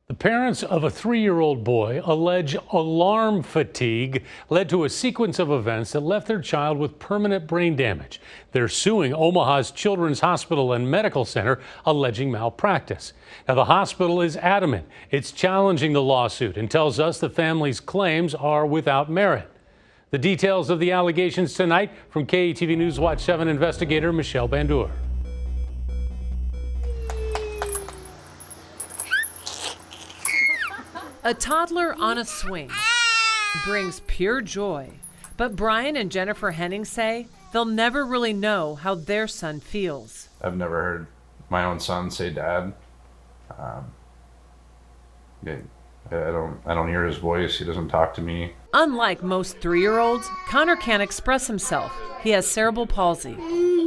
The parents of a 3-year-old boy allege alarm fatigue led to a sequence of events that left their child with permanent brain damage. They're suing Omaha's Children's Hospital and Medical Center, alleging malpractice. Now, the hospital is adamant it's challenging the lawsuit and tells us the family's claims are without merit. The details of the allegations tonight from KETV News Watch 7 investigator Michelle Bandur. A toddler on a swing brings pure joy, but Brian and Jennifer Henning say they'll never really know how their son feels. I've never heard my own son say dad. I don't hear his voice. He doesn't talk to me. Unlike most 3-year-olds, Connor can't express himself. He has cerebral palsy.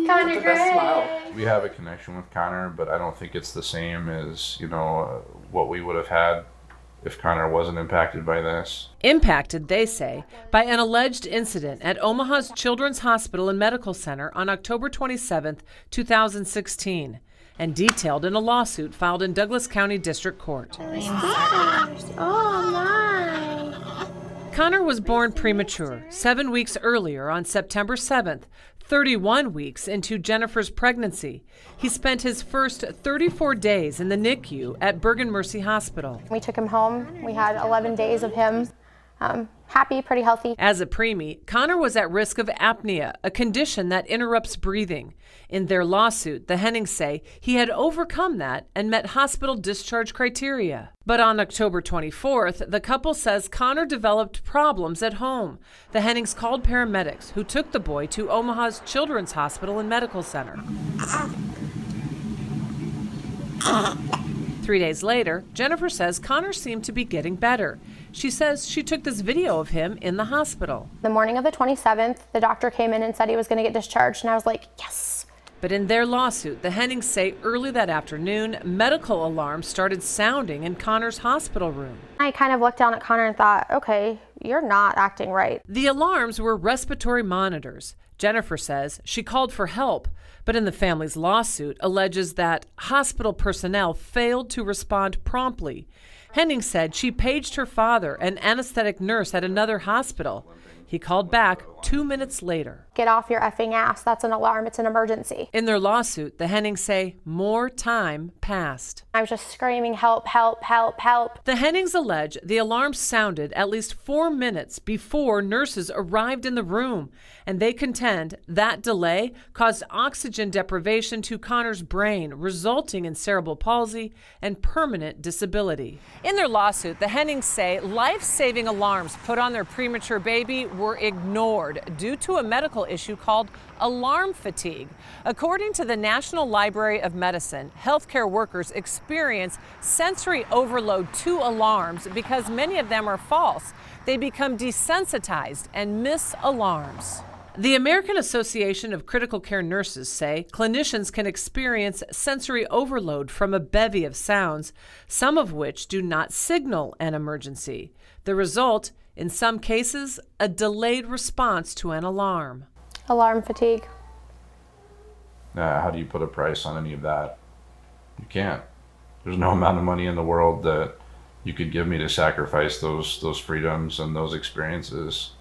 Connor, great. We have a connection with Connor, but I don't think it's the same as, what we would have had if Connor wasn't impacted by this. Impacted, they say, by an alleged incident at Omaha's Children's Hospital and Medical Center on October 27, 2016, and detailed in a lawsuit filed in Douglas County District Court. Oh my! Connor was born premature 7 weeks earlier on September 7th, 31 weeks into Jennifer's pregnancy. He spent his first 34 days in the NICU at Bergen Mercy Hospital. We took him home. We had 11 days of him. Happy, pretty healthy. As a preemie, Connor was at risk of apnea, a condition that interrupts breathing. In their lawsuit, the Hennings say he had overcome that and met hospital discharge criteria. But on October 24th, the couple says Connor developed problems at home. The Hennings called paramedics, who took the boy to Omaha's Children's Hospital and Medical Center. 3 days later, Jennifer says Connor seemed to be getting better. She says she took this video of him in the hospital. The morning of the 27th, the doctor came in and said he was going to get discharged, and I was like, yes. But in their lawsuit, the Hennings say early that afternoon, medical alarms started sounding in Connor's hospital room. I kind of looked down at Connor and thought, okay, you're not acting right. The alarms were respiratory monitors. Jennifer says she called for help, but in the family's lawsuit alleges that hospital personnel failed to respond promptly. Henning said she paged her father, an anesthetic nurse at another hospital. He called back 2 minutes later. Get off your effing ass. That's an alarm. It's an emergency. In their lawsuit, the Hennings say more time passed. I was just screaming, help, help, help, help. The Hennings allege the alarm sounded at least 4 minutes before nurses arrived in the room, and they contend that delay caused oxygen deprivation to Connor's brain, resulting in cerebral palsy and permanent disability. In their lawsuit, the Hennings say life-saving alarms put on their premature baby were ignored due to a medical issue called alarm fatigue. According to the National Library of Medicine, healthcare workers experience sensory overload to alarms because many of them are false. They become desensitized and miss alarms. The American Association of Critical Care Nurses say clinicians can experience sensory overload from a bevy of sounds, some of which do not signal an emergency. The result, in some cases, a delayed response to an alarm. Alarm fatigue. How do you put a price on any of that? You can't. There's no amount of money in the world that you could give me to sacrifice those freedoms and those experiences.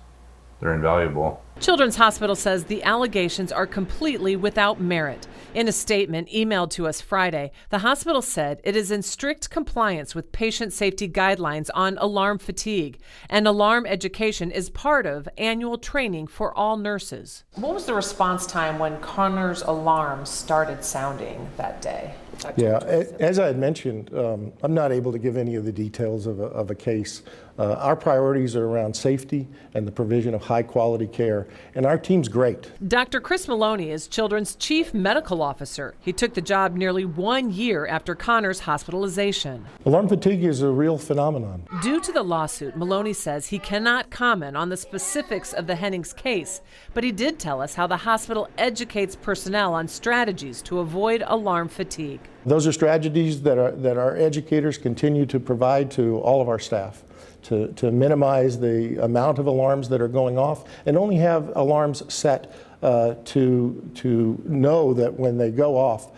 They're invaluable. Children's Hospital says the allegations are completely without merit. In a statement emailed to us Friday, the hospital said it is in strict compliance with patient safety guidelines on alarm fatigue, and alarm education is part of annual training for all nurses. What was the response time when Connor's alarm started sounding that day? Yeah, as I had mentioned, I'm not able to give any of the details of a case. Our priorities are around safety and the provision of high quality care, and our team's great. Dr. Chris Maloney is Children's Chief Medical Officer. He took the job nearly 1 year after Connor's hospitalization. Alarm fatigue is a real phenomenon. Due to the lawsuit, Maloney says he cannot comment on the specifics of the Hennings case, but he did tell us how the hospital educates personnel on strategies to avoid alarm fatigue. Those are strategies that our educators continue to provide to all of our staff to minimize the amount of alarms that are going off and only have alarms set to know that when they go off,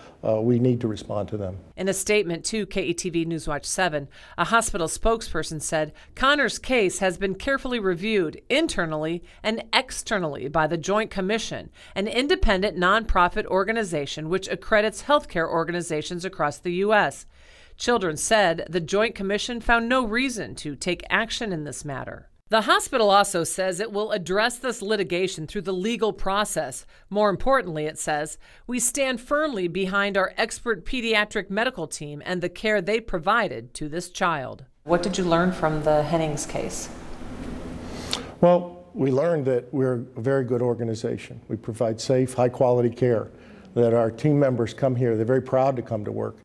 we need to respond to them. In a statement to KETV Newswatch 7, a hospital spokesperson said Connor's case has been carefully reviewed internally and externally by the Joint Commission, an independent nonprofit organization which accredits healthcare organizations across the U.S. Children said the Joint Commission found no reason to take action in this matter. The hospital also says it will address this litigation through the legal process. More importantly, it says, we stand firmly behind our expert pediatric medical team and the care they provided to this child. What did you learn from the Hennings case? Well, we learned that we're a very good organization. We provide safe, high-quality care, that our team members come here. They're very proud to come to work.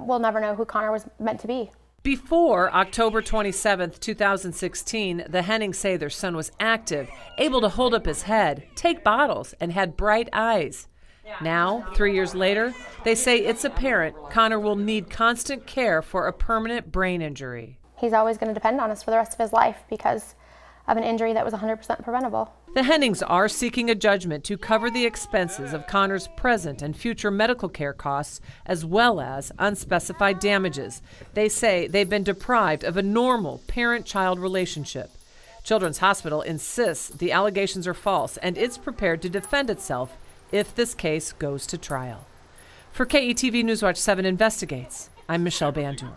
We'll never know who Connor was meant to be. Before October 27, 2016, the Hennings say their son was active, able to hold up his head, take bottles, and had bright eyes. Now, 3 years later, they say it's apparent Connor will need constant care for a permanent brain injury. He's always going to depend on us for the rest of his life because of an injury that was 100% preventable. The Hennings are seeking a judgment to cover the expenses of Connor's present and future medical care costs, as well as unspecified damages. They say they've been deprived of a normal parent-child relationship. Children's Hospital insists the allegations are false, and it's prepared to defend itself if this case goes to trial. For KETV Newswatch 7 Investigates, I'm Michelle Bandur.